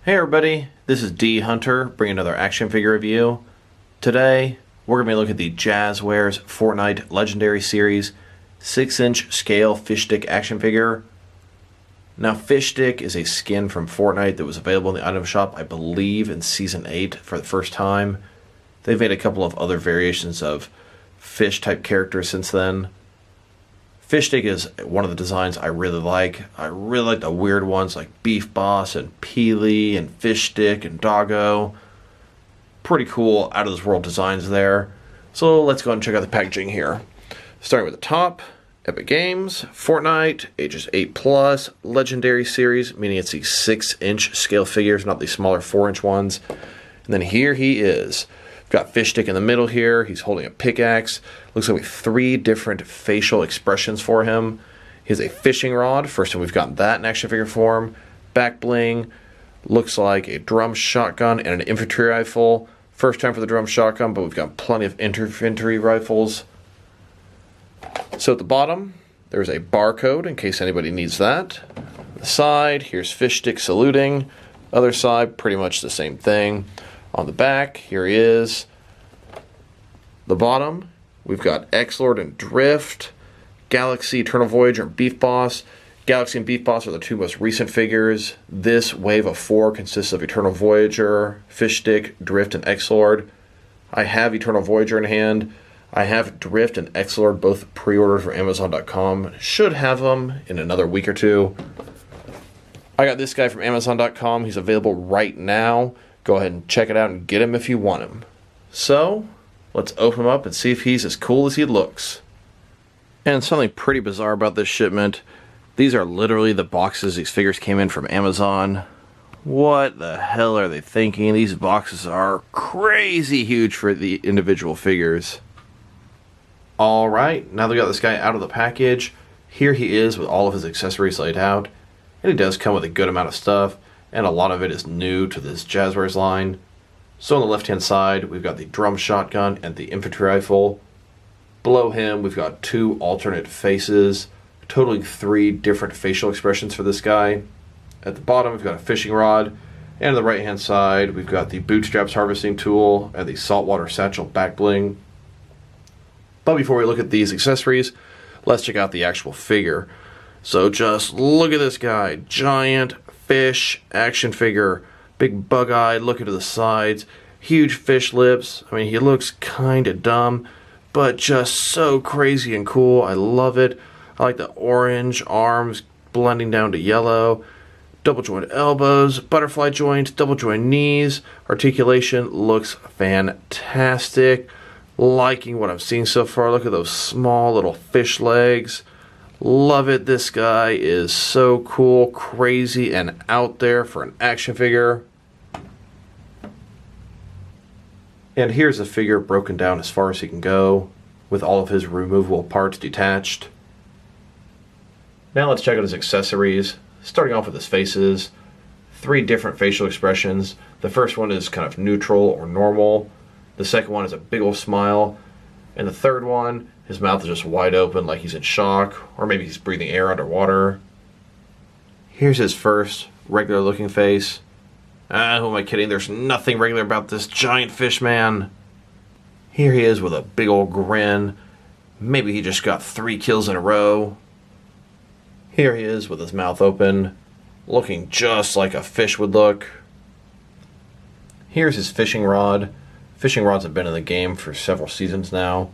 Hey everybody, this is D Hunter bringing another action figure review. Today, we're going to be looking at the Jazwares Fortnite Legendary Series 6-inch scale Fishstick action figure. Now, Fishstick is a skin from Fortnite that was available in the item shop, I believe, in Season 8 for the first time. They've made a couple of other variations of fish-type characters since then. Fishstick is one of the designs I really like. I really like the weird ones like Beef Boss and Peely and Fishstick and Doggo. Pretty cool, out of this world designs there. So let's go and check out the packaging here. Starting with the top, Epic Games, Fortnite, ages 8+, Legendary Series, meaning it's the 6-inch scale figures, not the smaller 4-inch ones. And then here he is. Got Fishstick in the middle here. He's holding a pickaxe. Looks like we have 3 different facial expressions for him. He has a fishing rod. First time we've gotten that in action figure form. Back bling. Looks like a drum shotgun and an infantry rifle. First time for the drum shotgun, but we've got plenty of infantry rifles. So at the bottom, there's a barcode in case anybody needs that. On the side, here's Fishstick saluting. Other side, pretty much the same thing. On the back, here he is. The bottom, we've got X-Lord and Drift, Galaxy, Eternal Voyager, and Beef Boss. Galaxy and Beef Boss are the 2 most recent figures. This wave of 4 consists of Eternal Voyager, Fishstick, Drift, and X-Lord. I have Eternal Voyager in hand. I have Drift and X-Lord both pre-ordered from Amazon.com. Should have them in another week or 2. I got this guy from Amazon.com. He's available right now. Go ahead and check it out and get him if you want him. So, let's open him up and see if he's as cool as he looks. And something pretty bizarre about this shipment. These are literally the boxes these figures came in from Amazon. What the hell are they thinking? These boxes are crazy huge for the individual figures. Alright, now they got this guy out of the package. Here he is with all of his accessories laid out. And he does come with a good amount of stuff. And a lot of it is new to this Jazwares line. So on the left-hand side, we've got the drum shotgun and the infantry rifle. Below him, we've got 2 alternate faces, totaling 3 different facial expressions for this guy. At the bottom, we've got a fishing rod. And on the right-hand side, we've got the bootstraps harvesting tool and the saltwater satchel back bling. But before we look at these accessories, let's check out the actual figure. So just look at this guy, giant fish action figure, big bug-eyed, looking to the sides, huge fish lips. I mean, he looks kind of dumb, but just so crazy and cool. I love it. I like the orange arms blending down to yellow, double joint elbows, butterfly joints, double joint knees. Articulation looks fantastic. Liking what I'm seeing so far. Look at those small little fish legs. Love it. This guy is so cool, crazy, and out there for an action figure. And here's the figure broken down as far as he can go, with all of his removable parts detached. Now let's check out his accessories. Starting off with his faces. 3 different facial expressions. The first one is kind of neutral or normal. The second one is a big old smile. And the third one, his mouth is just wide open like he's in shock, or maybe he's breathing air underwater. Here's his first regular looking face. Who am I kidding? There's nothing regular about this giant fish man. Here he is with a big old grin. Maybe he just got 3 kills in a row. Here he is with his mouth open, looking just like a fish would look. Here's his fishing rod. Fishing rods have been in the game for several seasons now.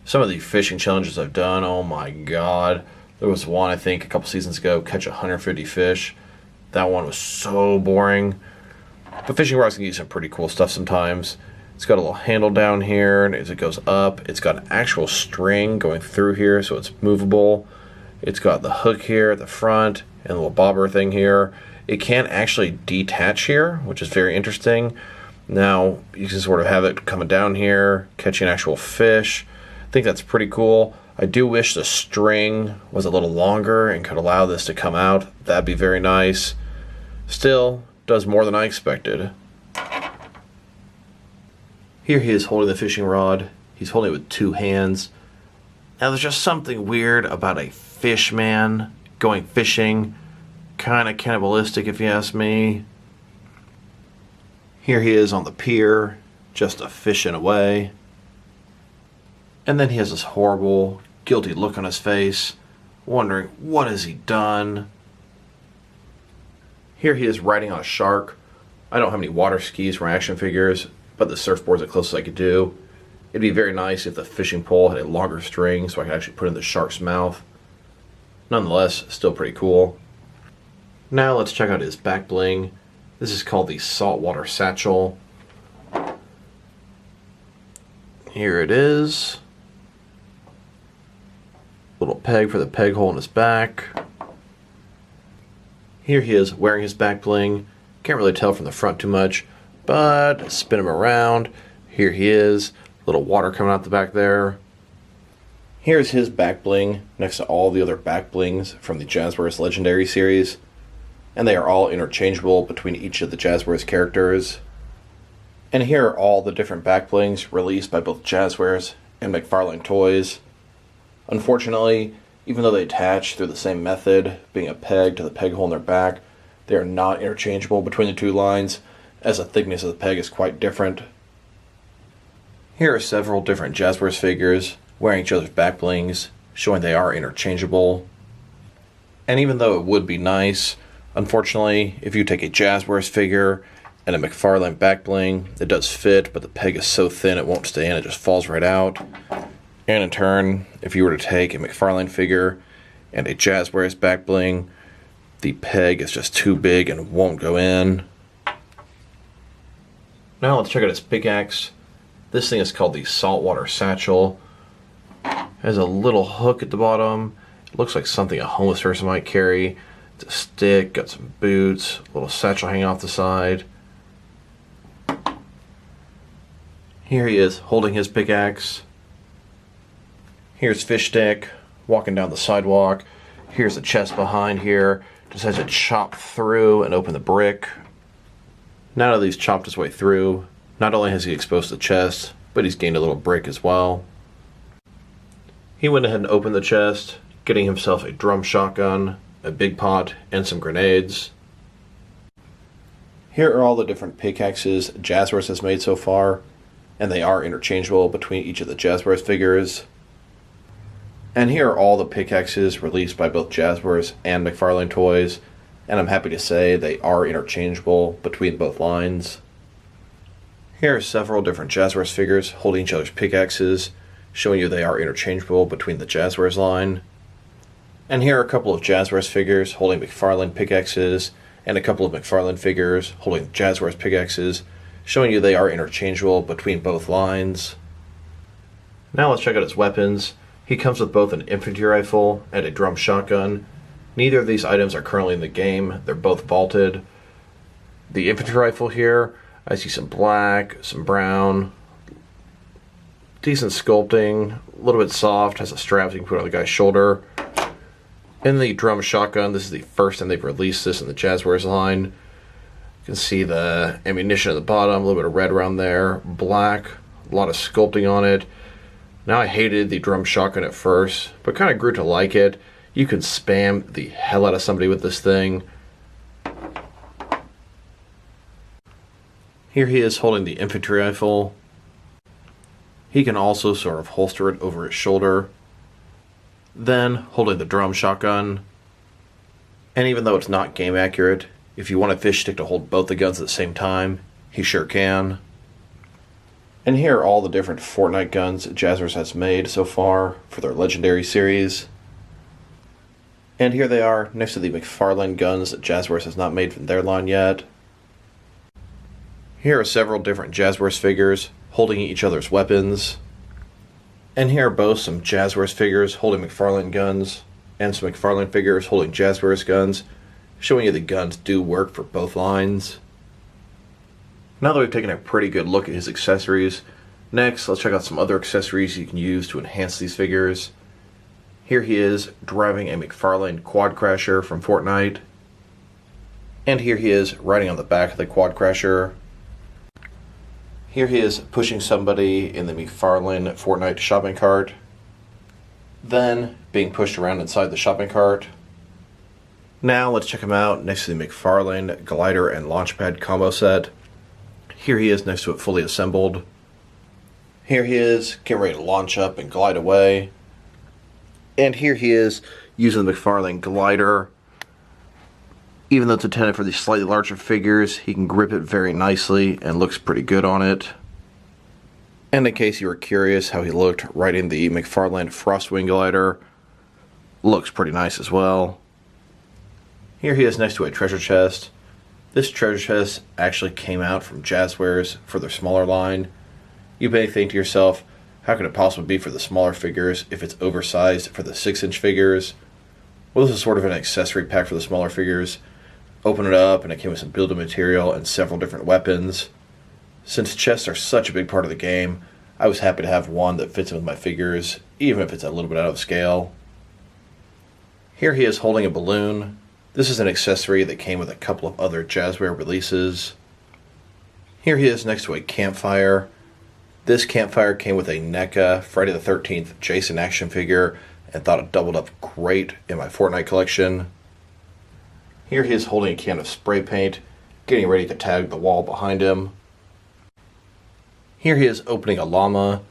Some of the fishing challenges I've done, oh my god. There was one, I think, a couple seasons ago, catch 150 fish. That one was so boring. But fishing rods can get you some pretty cool stuff sometimes. It's got a little handle down here, and as it goes up, it's got an actual string going through here, so it's movable. It's got the hook here at the front, and a little bobber thing here. It can actually detach here, which is very interesting. Now, you can sort of have it coming down here, catching actual fish. I think that's pretty cool. I do wish the string was a little longer and could allow this to come out. That'd be very nice. Still, does more than I expected. Here he is holding the fishing rod. He's holding it with 2 hands. Now, there's just something weird about a fish man going fishing. Kind of cannibalistic, if you ask me. Here he is on the pier, just a fishing away. And then he has this horrible, guilty look on his face, wondering what has he done. Here he is riding on a shark. I don't have any water skis for my action figures, but the surfboard's the closest I could do. It'd be very nice if the fishing pole had a longer string so I could actually put it in the shark's mouth. Nonetheless, still pretty cool. Now let's check out his back bling. This is called the Saltwater Satchel. Here it is. Little peg for the peg hole in his back. Here he is wearing his back bling. Can't really tell from the front too much, but spin him around. Here he is. Little water coming out the back there. Here's his back bling next to all the other back blings from the Jazwares Legendary series. And they are all interchangeable between each of the Jazwares characters. And here are all the different back blings released by both Jazwares and McFarlane Toys. Unfortunately, even though they attach through the same method, being a peg to the peg hole in their back, they are not interchangeable between the two lines, as the thickness of the peg is quite different. Here are several different Jazwares figures wearing each other's back blings, showing they are interchangeable. And even though it would be nice, unfortunately, if you take a Jazwares figure and a McFarlane back bling, it does fit, but the peg is so thin it won't stay in, it just falls right out. And in turn, if you were to take a McFarlane figure and a Jazwares back bling, the peg is just too big and won't go in. Now let's check out its pickaxe. This thing is called the Saltwater Satchel. It has a little hook at the bottom. It looks like something a homeless person might carry. It's a stick, got some boots, a little satchel hanging off the side. Here he is holding his pickaxe. Here's Fishstick walking down the sidewalk. Here's the chest behind here. Just has to chop through and open the brick. Now that he's chopped his way through, not only has he exposed the chest, but he's gained a little brick as well. He went ahead and opened the chest, getting himself a drum shotgun, a big pot, and some grenades. Here are all the different pickaxes Jazwares has made so far, and they are interchangeable between each of the Jazwares figures. And here are all the pickaxes released by both Jazwares and McFarlane Toys, and I'm happy to say they are interchangeable between both lines. Here are several different Jazwares figures holding each other's pickaxes, showing you they are interchangeable between the Jazwares line. And here are a couple of Jazwares figures holding McFarlane pickaxes, and a couple of McFarlane figures holding Jazwares pickaxes, showing you they are interchangeable between both lines. Now let's check out his weapons. He comes with both an infantry rifle and a drum shotgun. Neither of these items are currently in the game. They're both vaulted. The infantry rifle here, I see some black, some brown, decent sculpting, a little bit soft, has a strap you can put on the guy's shoulder. In the drum shotgun, this is the first time they've released this in the Jazwares line. You can see the ammunition at the bottom, a little bit of red around there, black, a lot of sculpting on it. Now I hated the drum shotgun at first, but kind of grew to like it. You can spam the hell out of somebody with this thing. Here he is holding the infantry rifle. He can also sort of holster it over his shoulder. Then holding the drum shotgun. And even though it's not game accurate, if you want a Fishstick to hold both the guns at the same time, he sure can. And here are all the different Fortnite guns Jazwares has made so far for their Legendary series. And here they are next to the McFarlane guns that Jazwares has not made from their line yet. Here are several different Jazwares figures holding each other's weapons. And here are both some Jazwares figures holding McFarlane guns, and some McFarlane figures holding Jazwares guns, showing you the guns do work for both lines. Now that we've taken a pretty good look at his accessories, next let's check out some other accessories you can use to enhance these figures. Here he is driving a McFarlane Quad Crasher from Fortnite. And here he is riding on the back of the Quad Crasher. Here he is pushing somebody in the McFarlane Fortnite shopping cart. Then being pushed around inside the shopping cart. Now let's check him out next to the McFarlane glider and launchpad combo set. Here he is next to it fully assembled. Here he is getting ready to launch up and glide away. And here he is using the McFarlane glider. Even though it's intended for these slightly larger figures, he can grip it very nicely and looks pretty good on it. And in case you were curious how he looked riding the McFarlane Frostwing glider, looks pretty nice as well. Here he is next to a treasure chest. This treasure chest actually came out from Jazwares for their smaller line. You may think to yourself, how could it possibly be for the smaller figures if it's oversized for the 6-inch figures? Well, this is sort of an accessory pack for the smaller figures. Open it up and it came with some building material and several different weapons. Since chests are such a big part of the game, I was happy to have one that fits in with my figures, even if it's a little bit out of scale. Here he is holding a balloon. This is an accessory that came with a couple of other Jazwares releases. Here he is next to a campfire. This campfire came with a NECA Friday the 13th Jason action figure and thought it doubled up great in my Fortnite collection. Here he is holding a can of spray paint, getting ready to tag the wall behind him. Here he is opening a llama.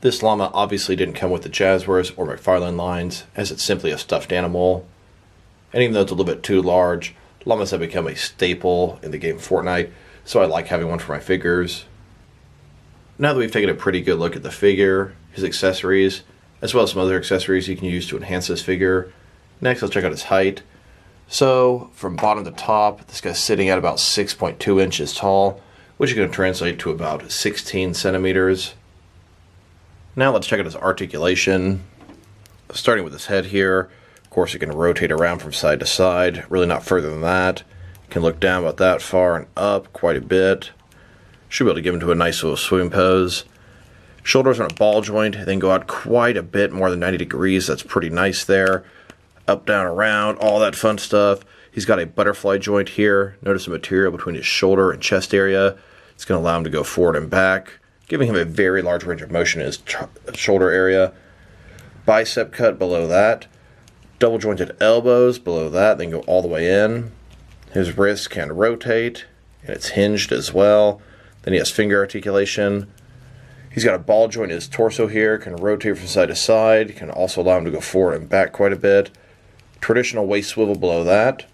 This llama obviously didn't come with the Jazwares or McFarlane lines, as it's simply a stuffed animal. And even though it's a little bit too large, llamas have become a staple in the game Fortnite, so I like having one for my figures. Now that we've taken a pretty good look at the figure, his accessories, as well as some other accessories you can use to enhance this figure, next let's check out his height. So, from bottom to top, this guy's sitting at about 6.2 inches tall, which is going to translate to about 16 centimeters. Now let's check out his articulation. Starting with his head here, of course it can rotate around from side to side, really not further than that. It can look down about that far and up quite a bit. Should be able to give him to a nice little swim pose. Shoulders on a ball joint, then go out quite a bit, more than 90 degrees. That's pretty nice there. Up, down, around, all that fun stuff. He's got a butterfly joint here. Notice the material between his shoulder and chest area. It's going to allow him to go forward and back, giving him a very large range of motion in his shoulder area. Bicep cut below that. Double jointed elbows below that, then go all the way in. His wrist can rotate, and it's hinged as well. Then he has finger articulation. He's got a ball joint in his torso here, can rotate from side to side, can also allow him to go forward and back quite a bit. Traditional waist swivel below that.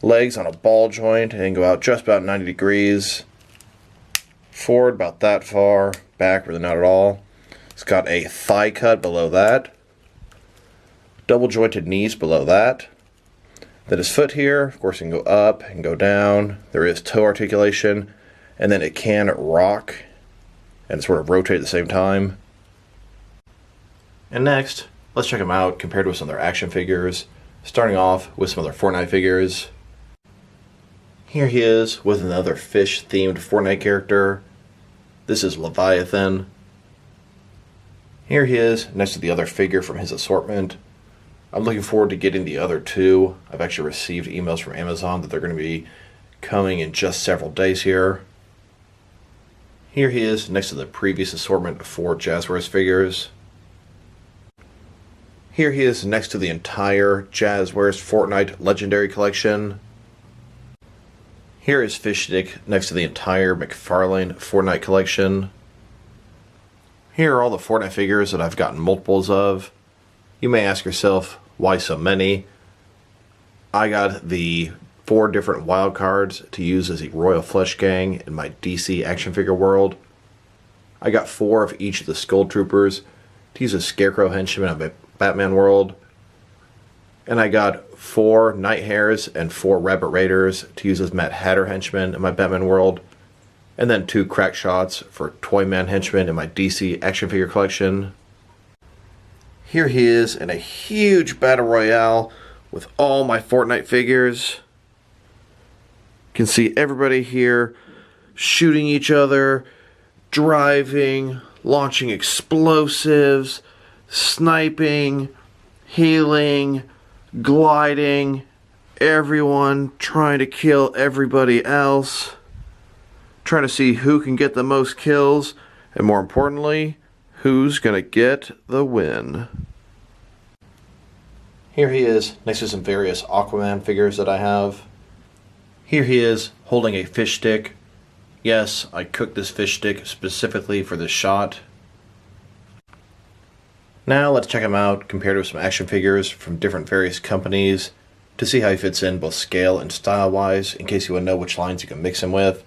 Legs on a ball joint and go out just about 90 degrees. Forward about that far, back really not at all. It's got a thigh cut below that. Double jointed knees below that. Then his foot here, of course, can go up and go down. There is toe articulation, and then it can rock and sort of rotate at the same time. And next, let's check him out compared with some other action figures, starting off with some other Fortnite figures. Here he is with another fish-themed Fortnite character. This is Leviathan. Here he is next to the other figure from his assortment. I'm looking forward to getting the other two. I've actually received emails from Amazon that they're going to be coming in just several days here. Here he is next to the previous assortment of 4 Jazwares figures. Here he is next to the entire Jazwares Fortnite Legendary Collection. Here is Fishstick next to the entire McFarlane Fortnite Collection. Here are all the Fortnite figures that I've gotten multiples of. You may ask yourself, why so many? I got the 4 different wild cards to use as a Royal Flush Gang in my DC action figure world. I got 4 of each of the Skull Troopers to use as Scarecrow henchmen in my Batman world. And I got 4 Night Hares and 4 Rabbit Raiders to use as Mad Hatter henchmen in my Batman world. And then 2 Crack Shots for Toyman henchmen in my DC action figure collection. Here he is in a huge battle royale with all my Fortnite figures. You can see everybody here shooting each other, driving, launching explosives, sniping, healing, gliding, everyone trying to kill everybody else, trying to see who can get the most kills, and more importantly, who's going to get the win. Here he is next to some various Aquaman figures that I have. Here he is holding a fish stick. Yes, I cooked this fish stick specifically for this shot. Now let's check him out compared with some action figures from different various companies to see how he fits in both scale and style wise, in case you want to know which lines you can mix him with.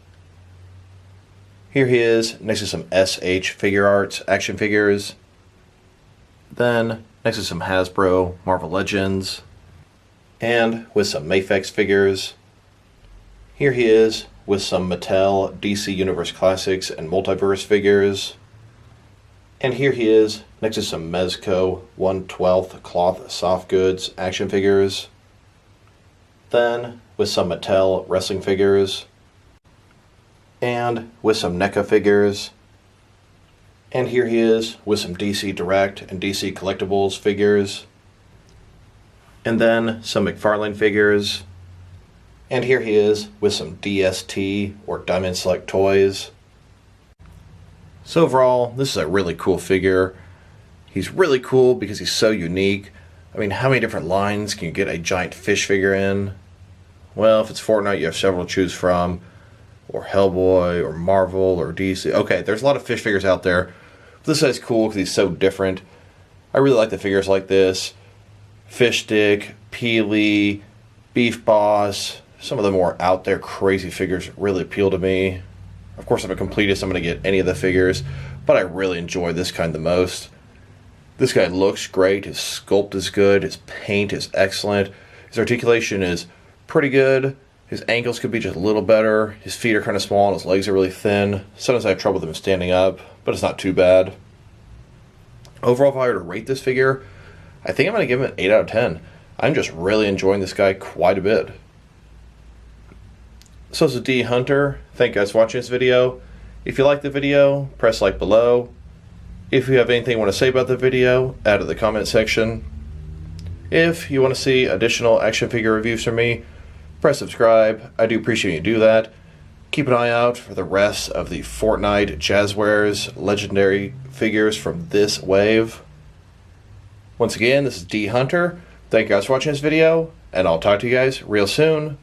Here he is next to some SH Figure Arts action figures. Then next to some Hasbro Marvel Legends. And with some Mafex figures. Here he is with some Mattel DC Universe Classics and Multiverse figures. And here he is next to some Mezco 1/12 cloth soft goods action figures. Then with some Mattel wrestling figures. And with some NECA figures. And here he is with some DC Direct and DC Collectibles figures. And then some McFarlane figures. And here he is with some DST or Diamond Select toys. So overall, this is a really cool figure. He's really cool because he's so unique. I mean, how many different lines can you get a giant fish figure in? Well, if it's Fortnite, you have several to choose from. Or Hellboy, or Marvel, or DC. Okay, there's a lot of fish figures out there. But this guy's cool because he's so different. I really like the figures like this. Fishstick, Peely, Beef Boss. Some of the more out there crazy figures really appeal to me. Of course, if I'm a completist, I'm going to get any of the figures. But I really enjoy this kind the most. This guy looks great. His sculpt is good. His paint is excellent. His articulation is pretty good. His ankles could be just a little better. His feet are kind of small and his legs are really thin. Sometimes I have trouble with him standing up, but it's not too bad. Overall, if I were to rate this figure, I think I'm going to give him an 8 out of 10. I'm just really enjoying this guy quite a bit. So this is D Hunter. Thank you guys for watching this video. If you like the video, press like below. If you have anything you want to say about the video, add it in the comment section. If you want to see additional action figure reviews from me, press subscribe. I do appreciate you do that. Keep an eye out for the rest of the Fortnite Jazwares Legendary figures from this wave. Once again, this is D Hunter. Thank you guys for watching this video, and I'll talk to you guys real soon.